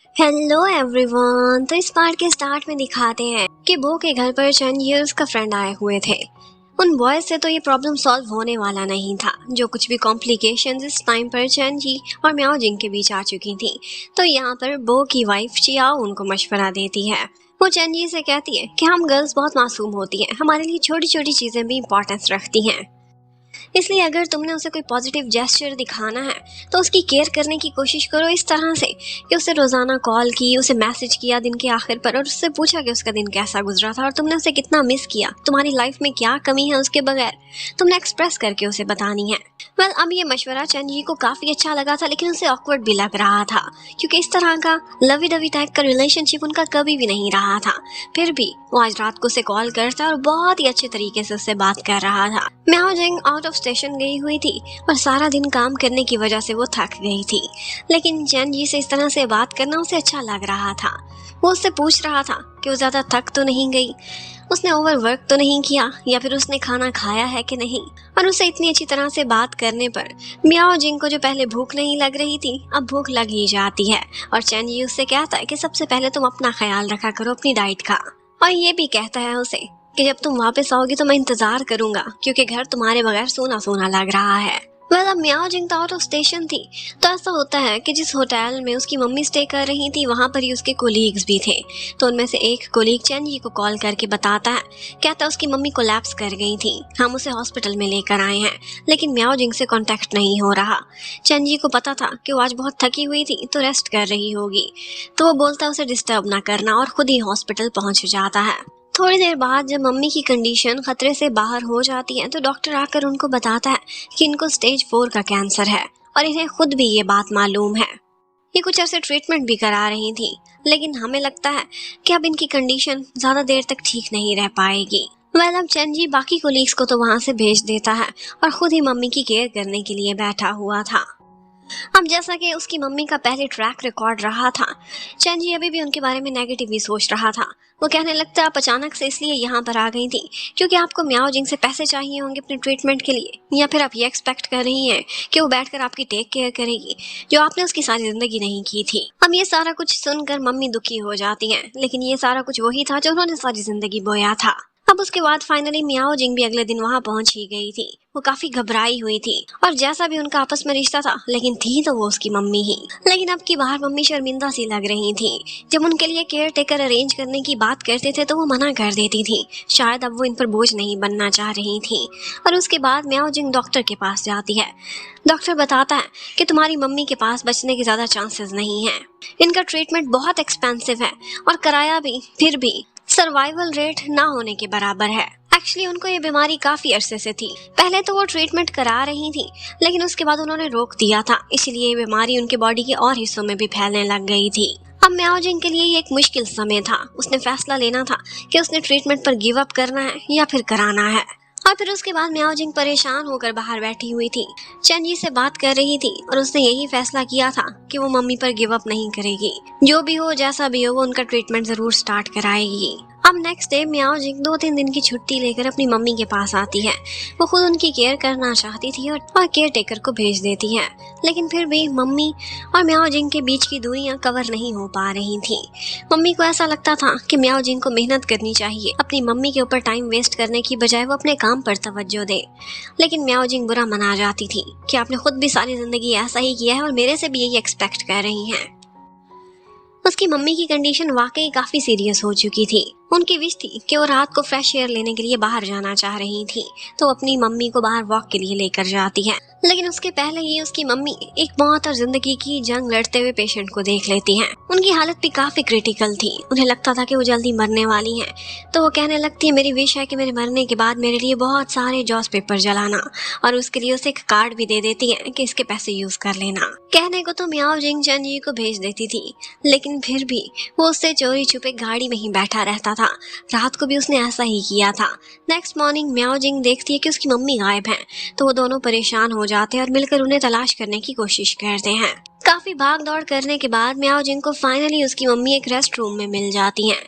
Hello everyone. तो इस part के स्टार्ट में दिखाते हैं कि बो के घर पर चेंजी और उसका फ्रेंड आए हुए थे। उन बॉयज से तो ये प्रॉब्लम सॉल्व होने वाला नहीं था। जो कुछ भी कॉम्प्लिकेशंस इस टाइम पर चेंजी और म्याओ जिंग के बीच आ चुकी थी। तो यहाँ पर बो की वाइफ चियाओ उनको मशवरा देती है। वो चेंजी से कहती है कि हम गर्ल्स बहुत मासूम होती हैं, हमारे लिए छोटी छोटी चीजें भी इंपॉर्टेंस रखती हैं, इसलिए अगर तुमने उसे कोई पॉजिटिव जेस्चर दिखाना है तो उसकी केयर करने की कोशिश करो इस तरह से कि उसे रोजाना कॉल की, उसे मैसेज किया दिन के आखिर पर और उससे पूछा कि उसका दिन कैसा गुजरा था और तुमने उसे कितना मिस किया, तुम्हारी लाइफ में क्या कमी है उसके बगैर तुमने एक्सप्रेस करके उसे बतानी है। अब ये मशवरा चेंजी को काफी अच्छा लगा था, लेकिन उसे ऑकवर्ड भी लग रहा था क्योंकि इस तरह का लवी डवी टाइप का रिलेशनशिप उनका कभी भी नहीं रहा था। फिर भी वो आज रात को उसे कॉल करता और बहुत ही अच्छे तरीके से उससे बात कर रहा था। म्याओ जिंग आउट ऑफ स्टेशन गई हुई थी और सारा दिन काम करने की वजह से वो थक गई थी, लेकिन चेंजी से इस तरह से बात करना उसे अच्छा लग रहा था। वो उससे पूछ रहा था कि वो ज्यादा थक तो नहीं गई, उसने ओवरवर्क तो नहीं किया, या फिर उसने खाना खाया है कि नहीं। और उसे इतनी अच्छी तरह से बात करने पर म्याओ जिंग को जो पहले भूख नहीं लग रही थी अब भूख लग ही जाती है। और चेंजी उससे कहता है कि सबसे पहले तुम अपना ख्याल रखा करो अपनी डाइट का, और ये भी कहता है उसे कि जब तुम वापस आओगी तो मैं इंतजार करूंगा क्योंकि घर तुम्हारे बगैर सूना सूना लग रहा है। अब म्याओ जिंग तो आउट ऑफ स्टेशन थी, तो ऐसा होता है कि जिस होटल में उसकी मम्मी स्टे कर रही थी वहां पर ही उसके कोलीग्स भी थे। तो उनमें से एक कोलीग चेंजी को कॉल करके बताता है, कहता है उसकी मम्मी कोलैप्स कर गई थी, हम उसे हॉस्पिटल में लेकर आए हैं, लेकिन म्याओ जिंग से कांटेक्ट नहीं हो रहा। चेंजी को पता था कि वो आज बहुत थकी हुई थी तो रेस्ट कर रही होगी, तो वो बोलता है उसे डिस्टर्ब ना करना और खुद ही हॉस्पिटल पहुंच जाता है। थोड़ी देर बाद जब मम्मी की कंडीशन खतरे से बाहर हो जाती है तो डॉक्टर आकर उनको बताता है कि इनको स्टेज 4 का कैंसर है और इन्हें खुद भी ये बात मालूम है। ये कुछ अरसे ट्रीटमेंट भी करा रही थी, लेकिन हमें लगता है कि अब इनकी कंडीशन ज्यादा देर तक ठीक नहीं रह पाएगी। अब चेंजी बाकी कोलीग्स को तो वहां से भेज देता है और खुद ही मम्मी की केयर करने के लिए बैठा हुआ था। अब जैसा कि उसकी मम्मी का पहले ट्रैक रिकॉर्ड रहा था, चेंजी अभी भी उनके बारे में नेगेटिव ही सोच रहा था। वो कहने लगता आप अचानक से इसलिए यहाँ पर आ गई थी क्योंकि आपको म्याओ जिंग से पैसे चाहिए होंगे अपने ट्रीटमेंट के लिए, या फिर आप ये एक्सपेक्ट कर रही हैं कि वो बैठकर आपकी टेक केयर करेगी जो आपने उसकी सारी जिंदगी नहीं की थी। अब ये सारा कुछ सुनकर मम्मी दुखी हो जाती हैं, लेकिन ये सारा कुछ वही था जो उन्होंने सारी जिंदगी बोया था। अब उसके बाद फाइनली म्याओ जिंग भी अगले दिन वहां पहुंच ही गई थी। वो काफी घबराई हुई थी और जैसा भी उनका आपस में रिश्ता था, लेकिन थी तो वो उसकी मम्मी ही। लेकिन अब की बाहर मम्मी शर्मिंदा सी लग रही थी। जब उनके लिए केयर टेकर अरेंज करने की बात करते थे तो वो मना कर देती थी, शायद अब वो इन पर बोझ नहीं बनना चाह रही थी। और उसके बाद म्याओ जिंग डॉक्टर के पास जाती है। डॉक्टर बताता है कि तुम्हारी मम्मी के पास बचने के ज्यादा चांसेस नहीं है, इनका ट्रीटमेंट बहुत एक्सपेंसिव है और कराया भी फिर भी सर्वाइवल रेट ना होने के बराबर है। एक्चुअली उनको ये बीमारी काफी अरसे से थी। पहले तो वो ट्रीटमेंट करा रही थी, लेकिन उसके बाद उन्होंने रोक दिया था, इसलिए ये बीमारी उनके बॉडी के और हिस्सों में भी फैलने लग गई थी। अब म्याओ जिंग के लिए ये एक मुश्किल समय था। उसने फैसला लेना था कि उसने ट्रीटमेंट पर गिव अप करना है या फिर कराना है। और फिर उसके बाद म्याओ जिंग परेशान होकर बाहर बैठी हुई थी, चेंजी से बात कर रही थी और उसने यही फैसला किया था कि वो मम्मी पर गिव अप नहीं करेगी। जो भी हो जैसा भी हो वो उनका ट्रीटमेंट जरूर स्टार्ट कराएगी। अब नेक्स्ट डे म्याओ जिंग 2-3 दिन की छुट्टी लेकर अपनी मम्मी के पास आती है। वो खुद उनकी केयर करना चाहती थी और केयर टेकर को भेज देती है, लेकिन फिर भी मम्मी और म्याओ जिंग के बीच की दूरियां कवर नहीं हो पा रही थी। मम्मी को ऐसा लगता था कि म्याओ जिंग को मेहनत करनी चाहिए, अपनी मम्मी के ऊपर टाइम वेस्ट करने की बजाय वो अपने काम पर तवज्जो दे। लेकिन म्याओ जिंग बुरा मना जाती थी कि आपने खुद भी सारी जिंदगी ऐसा ही किया है और मेरे से भी यही एक्सपेक्ट कर रही हैं। उसकी मम्मी की कंडीशन वाकई काफी सीरियस हो चुकी थी। उनकी विश थी कि वो रात को फ्रेश एयर लेने के लिए बाहर जाना चाह रही थी, तो अपनी मम्मी को बाहर वॉक के लिए लेकर जाती है। लेकिन उसके पहले ही उसकी मम्मी एक मौत और जिंदगी की जंग लड़ते हुए पेशेंट को देख लेती हैं। उनकी हालत भी काफी क्रिटिकल थी, उन्हें लगता था कि वो जल्दी मरने वाली हैं। तो वो कहने लगती है मेरी विश है कि मेरे मरने के बाद मेरे लिए बहुत सारे जॉस पेपर जलाना, और उसके लिए उसे एक कार्ड भी दे देती है कि इसके पैसे यूज कर लेना। कहने को तो म्याओ जिंग चेंजी को भेज देती थी, लेकिन फिर भी वो उससे चोरी छुपे गाड़ी में ही बैठा रहता था। रात को भी उसने ऐसा ही किया था। नेक्स्ट मॉर्निंग म्याओ जिंग देखती है कि उसकी मम्मी गायब हैं, तो वो दोनों परेशान हो जाते हैं और मिलकर उन्हें तलाश करने की कोशिश करते हैं। काफी भाग दौड़ करने के बाद म्याओ जिंग को फाइनली उसकी मम्मी एक रेस्ट रूम में मिल जाती हैं।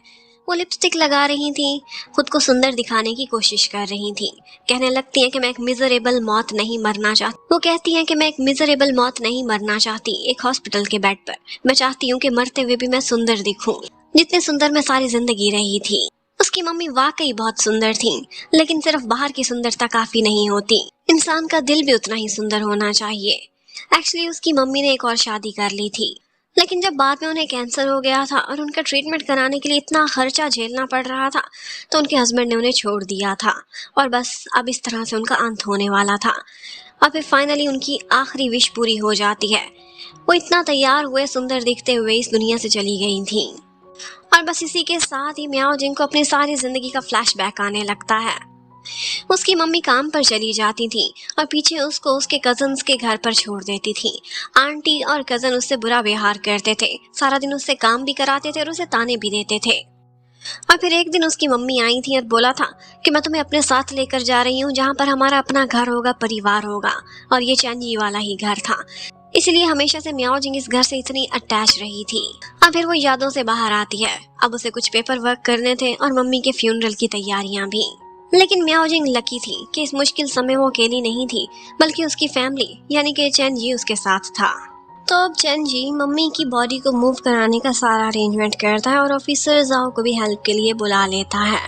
वो लिपस्टिक लगा रही थी, खुद को सुंदर दिखाने की कोशिश कर रही थी। कहने लगती हैं कि मैं एक मिजरेबल मौत नहीं मरना चाहती। वो कहती हैं कि मैं एक मिजरेबल मौत नहीं मरना चाहती एक हॉस्पिटल के बेड पर। मैं चाहती हूँ कि मरते हुए भी मैं सुंदर दिखूं, जितने सुंदर मैं सारी जिंदगी रही थी। उसकी मम्मी वाकई बहुत सुंदर थी, लेकिन सिर्फ बाहर की सुंदरता काफी नहीं होती, इंसान का दिल भी उतना ही सुंदर होना चाहिए। एक्चुअली उसकी मम्मी ने एक और शादी कर ली थी, लेकिन जब बाद में उन्हें कैंसर हो गया था और उनका ट्रीटमेंट कराने के लिए इतना खर्चा झेलना पड़ रहा था, तो उनके हस्बैंड ने उन्हें छोड़ दिया था और बस अब इस तरह से उनका अंत होने वाला था। और फिर फाइनली उनकी आखिरी विश पूरी हो जाती है। वो इतना तैयार हुए, सुंदर दिखते हुए इस दुनिया से चली गई थी। और बस इसी के साथ ही मियाओ जिंग को अपनी सारी जिंदगी का फ्लैशबैक आने लगता है। उसकी मम्मी काम पर चली जाती थी और पीछे उसको उसके कजन्स के घर पर छोड़ देती थी। आंटी और कजन उससे बुरा व्यवहार करते थे, सारा दिन उससे काम भी कराते थे और उसे ताने भी देते थे। और फिर एक दिन उसकी मम्मी आई थी और बोला था कि मैं तुम्हें अपने साथ लेकर जा रही हूँ, जहाँ पर हमारा अपना घर होगा, परिवार होगा। और ये चैनजी वाला ही घर था, इसलिए हमेशा से मियाओ जिंग इस घर से इतनी अटैच रही थी। अब फिर वो यादों से बाहर आती है। अब उसे कुछ पेपर वर्क करने थे और मम्मी के फ्यूनरल की तैयारियां भी। लेकिन मियाओ जिंग लकी थी कि इस मुश्किल समय वो अकेली नहीं थी, बल्कि उसकी फैमिली यानी कि चैनजी उसके साथ था। तो अब चैनजी मम्मी की बॉडी को मूव कराने का सारा अरेंजमेंट करता है और ऑफिसर जाओ को भी हेल्प के लिए बुला लेता है।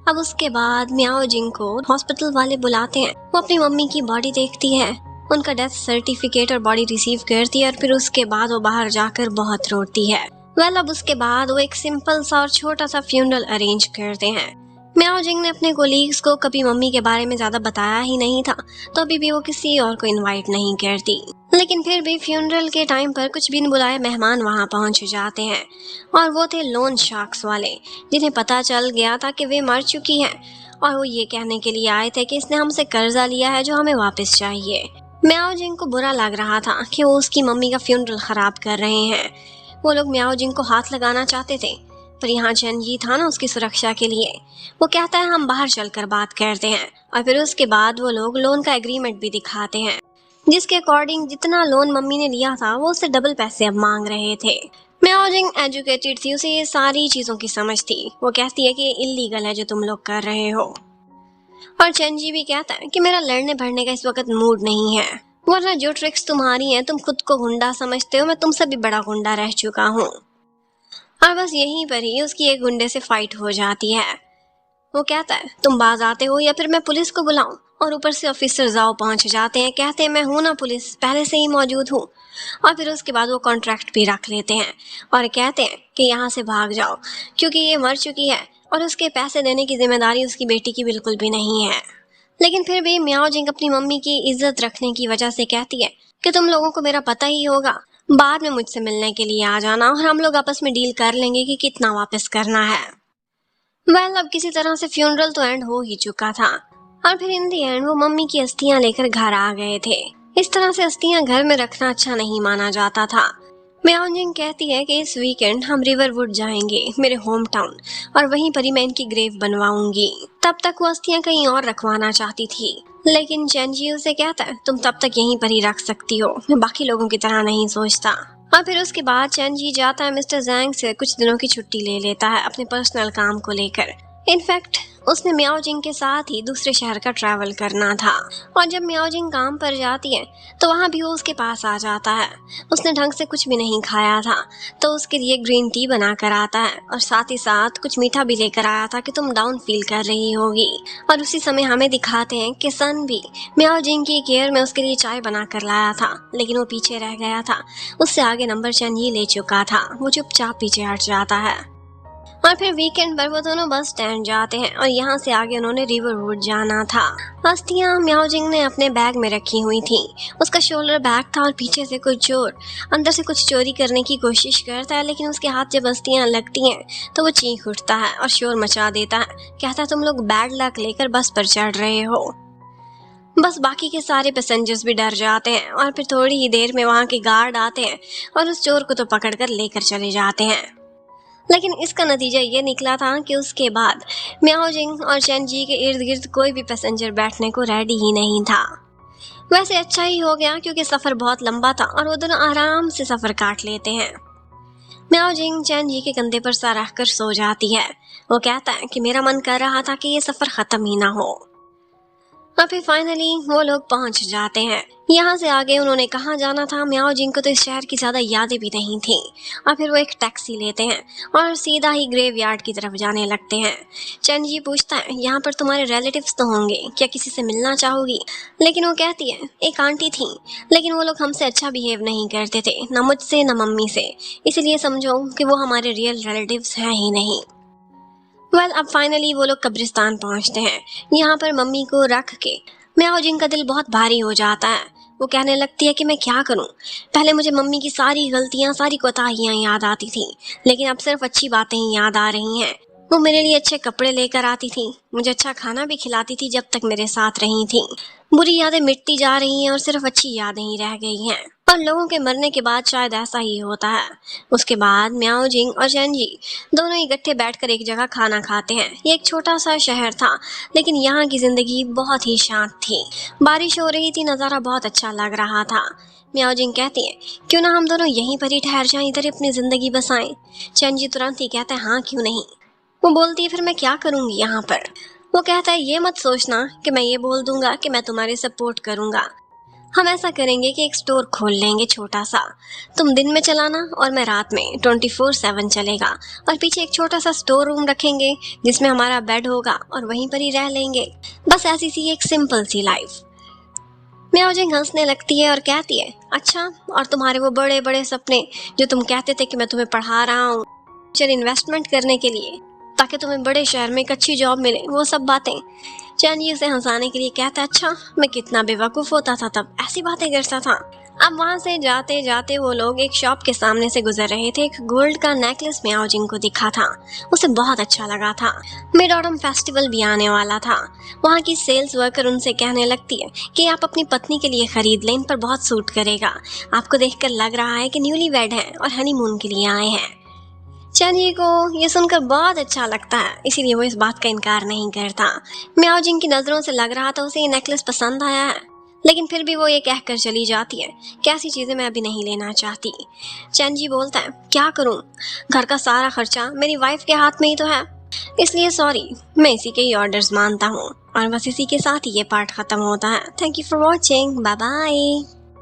अब उसके बाद मियाओ जिंग को हॉस्पिटल वाले बुलाते हैं। वो अपनी मम्मी की बॉडी देखती है, उनका डेथ सर्टिफिकेट और बॉडी रिसीव करती है और फिर उसके बाद वो बाहर जाकर बहुत रोती है। अब उसके बाद वो एक सिंपल सा और छोटा सा फ्यूनरल अरेंज करते हैं। मियाओ जिंग ने अपने कोलीग्स को कभी मम्मी के बारे में ज्यादा बताया ही नहीं था, तो अभी भी वो किसी और को इनवाइट नहीं करती। लेकिन फिर भी फ्यूनरल के टाइम पर कुछ बिन बुलाए मेहमान वहां पहुंच जाते हैं और वो थे लोन शार्क्स वाले, जिन्हें पता चल गया था कि वे मर चुकी हैं और वो ये कहने के लिए आए थे कि इसने हमसे कर्जा लिया है जो हमें वापस चाहिए। मियाओ जिंग को बुरा लग रहा था कि वो उसकी मम्मी का फ्यूनरल खराब कर रहे हैं। वो लोग मियाओ जिंग को हाथ लगाना चाहते थे, पर यहाँ चैनजी था ना उसकी सुरक्षा के लिए। वो कहता है हम बाहर चलकर बात करते हैं और फिर उसके बाद वो लोग लोन का एग्रीमेंट भी दिखाते हैं, जिसके अकॉर्डिंग जितना लोन मम्मी ने लिया था वो उससे डबल पैसे अब मांग रहे थे। मियाओ जिंग एजुकेटेड थी, उसे ये सारी चीजों की समझ थी। वो कहती है कि ये इलीगल है जो तुम लोग कर रहे हो। और चैनजी भी कहता है कि मेरा लड़ने भड़ने का इस वक्त मूड नहीं है, वरना जो ट्रिक्स तुम्हारी हैं, तुम खुद को गुंडा समझते हो, मैं तुमसे भी बड़ा गुंडा रह चुका हूँ। और बस यहीं पर ही उसकी एक गुंडे से फाइट हो जाती है। वो कहता है तुम बाज आते हो या फिर मैं पुलिस को बुलाऊं, और ऊपर से ऑफिसर जाओ पहुंच जाते हैं, कहते हैं मैं हूं ना पुलिस, पहले से ही मौजूद हूँ। और फिर उसके बाद वो कॉन्ट्रैक्ट भी रख लेते हैं और कहते हैं कि यहाँ से भाग जाओ, क्योंकि ये मर चुकी है और उसके पैसे देने की जिम्मेदारी उसकी बेटी की बिल्कुल भी नहीं है। लेकिन फिर भी मियाओ जिंग अपनी मम्मी की इज्जत रखने की वजह से कहती है कि तुम लोगों को मेरा पता ही होगा, बाद में मुझसे मिलने के लिए आ जाना और हम लोग आपस में डील कर लेंगे कि कितना वापस करना है। अब किसी तरह से फ्यूनरल तो एंड हो ही चुका था और फिर इन दी एंड वो मम्मी की अस्थियां लेकर घर आ गए थे। इस तरह से अस्थियां घर में रखना अच्छा नहीं माना जाता था। मियाओ जिंग कहती है कि इस वीकेंड हम रिवरवुड जाएंगे, मेरे होम टाउन, और वहीं पर ही मैं इनकी ग्रेव बनवाऊंगी। तब तक वो अस्थियां कहीं और रखवाना चाहती थी, लेकिन चैनजी उसे कहता है तुम तब तक यहीं पर ही रख सकती हो, मैं बाकी लोगों की तरह नहीं सोचता। और फिर उसके बाद चैनजी जाता है मिस्टर जैंग से कुछ दिनों की छुट्टी ले लेता है अपने पर्सनल काम को लेकर। इनफैक्ट उसने मियाओ जिंग के साथ ही दूसरे शहर का ट्रैवल करना था, और जब मियाओ जिंग काम पर जाती है तो वहाँ भी वो उसके पास आ जाता है। उसने ढंग से कुछ भी नहीं खाया था, तो उसके लिए ग्रीन टी बना कर आता है और साथ ही साथ कुछ मीठा भी लेकर आया था कि तुम डाउन फील कर रही होगी। और उसी समय हमें दिखाते हैं कि सन भी मियाओ जिंग की केयर में उसके लिए चाय बना कर लाया था, लेकिन वो पीछे रह गया था। उससे आगे नंबर चैनजी ले चुका था। वो चुपचाप पीछे हट जाता है। और फिर वीकेंड पर वो दोनों बस स्टैंड जाते हैं और यहाँ से आगे उन्होंने रिवरवुड जाना था। अस्थियां मियाओ जिंग ने अपने बैग में रखी हुई थी। उसका शोल्डर बैग था और पीछे से कुछ चोर अंदर से कुछ चोरी करने की कोशिश करता है, लेकिन उसके हाथ जब अस्थियां लगती हैं तो वो चीख उठता है और शोर मचा देता है। कहता है तुम लोग बैड लक लेकर बस पर चढ़ रहे हो। बस बाकी के सारे पैसेंजर्स भी डर जाते हैं और फिर थोड़ी ही देर में वहाँ के गार्ड आते हैं और उस चोर को तो पकड़ कर लेकर चले जाते हैं। लेकिन इसका नतीजा ये निकला था कि उसके बाद मियाओ जिंग और चैनजी के इर्द गिर्द कोई भी पैसेंजर बैठने को रेडी ही नहीं था। वैसे अच्छा ही हो गया, क्योंकि सफ़र बहुत लंबा था और वो दोनों आराम से सफ़र काट लेते हैं। म्याओ जिंग चैन जी के कंधे पर सर रखकर सो जाती है। वो कहता है कि मेरा मन कर रहा था कि ये सफर खत्म ही ना हो। अभी फाइनली वो लोग पहुंच जाते हैं। यहाँ से आगे उन्होंने कहाँ जाना था, म्याओ जिंग को तो इस शहर की ज्यादा यादें भी नहीं थी। और फिर वो एक टैक्सी लेते हैं और सीधा ही ग्रेवयार्ड की तरफ जाने लगते हैं। चैन जी पूछता है, यहाँ पर तुम्हारे रिलेटिव्स तो होंगे, क्या किसी से मिलना चाहोगी? लेकिन वो कहती है, एक आंटी थी, लेकिन वो लोग हमसे अच्छा बिहेव नहीं करते थे, न मुझसे न मम्मी से, इसलिए समझो कि वो हमारे रियल रिलेटिव्स हैं ही नहीं। अब फाइनली वो लोग कब्रिस्तान पहुंचते हैं। यहाँ पर मम्मी को रख के म्याओ जिंग का दिल बहुत भारी हो जाता है। वो कहने लगती है कि मैं क्या करूं, पहले मुझे मम्मी की सारी गलतियां, सारी कोताहियां याद आती थी, लेकिन अब सिर्फ अच्छी बातें ही याद आ रही हैं। वो मेरे लिए अच्छे कपड़े लेकर आती थी, मुझे अच्छा खाना भी खिलाती थी जब तक मेरे साथ रही थी। बुरी यादें मिटती जा रही हैं और सिर्फ अच्छी यादें ही रह गई हैं। और लोगों के मरने के बाद शायद ऐसा ही होता है। उसके बाद म्याओ जिंग और चैन जी दोनों इकट्ठे बैठकर एक जगह खाना खाते हैं। ये एक छोटा सा शहर था, लेकिन यहाँ की जिंदगी बहुत ही शांत थी। बारिश हो रही थी, नज़ारा बहुत अच्छा लग रहा था। म्याओ जिंग कहती है, क्यों ना हम दोनों यहीं पर ही ठहर जाएं, इधर अपनी जिंदगी बसाएं। चैन जी तुरंत ही कहता है, हाँ क्यों नहीं। वो बोलती है, फिर मैं क्या करूंगी यहाँ पर? वो कहता है, ये मत सोचना कि मैं ये बोल दूंगा कि मैं तुम्हारी सपोर्ट करूंगा। हम ऐसा करेंगे कि एक स्टोर खोल लेंगे छोटा सा, तुम दिन में चलाना और मैं रात में 24/7 चलेगा। और पीछे एक छोटा सा स्टोर रूम रखेंगे जिसमें हमारा बेड होगा और वहीं पर ही रह लेंगे। बस ऐसी सी एक सिंपल सी लाइफ। म्याओ जिंग हंसने लगती है और कहती है, अच्छा, और तुम्हारे वो बड़े बड़े सपने जो तुम कहते थे कि मैं तुम्हें पढ़ा रहा हूँ फ्यूचर इन्वेस्टमेंट करने के लिए ताकि तुम्हें बड़े शहर में एक अच्छी जॉब मिले, वो सब बातें। चैन जी उसे हंसाने के लिए कहता है, अच्छा, मैं कितना बेवकूफ़ होता था तब, ऐसी बातें करता था। अब वहाँ से जाते जाते वो लोग एक शॉप के सामने से गुजर रहे थे। एक गोल्ड का नेकलेस म्याओ जिंग को दिखा था, उसे बहुत अच्छा लगा था। मिड ऑटम फेस्टिवल भी आने वाला था। वहाँ की सेल्स वर्कर उनसे कहने लगती है कि आप अपनी पत्नी के लिए खरीद लें, इन पर बहुत सूट करेगा। आपको देखकर लग रहा है कि न्यूली वेड हैं और हनीमून के लिए आए हैं। चैन जी को ये सुनकर बहुत अच्छा लगता है, इसीलिए वो इस बात का इनकार नहीं करता। म्याओ जिंग की नज़रों से लग रहा था उसे ये नेकलेस पसंद आया है, लेकिन फिर भी वो ये कहकर चली जाती है कि ऐसी चीज़ें मैं अभी नहीं लेना चाहती। चैन जी बोलता है, क्या करूं, घर का सारा खर्चा मेरी वाइफ के हाथ में ही तो है, इसलिए सॉरी, मैं इसी के ही ऑर्डर्स मानता हूँ। और बस इसी के साथ ही ये पार्ट ख़त्म होता है। Thank you for watching, bye bye.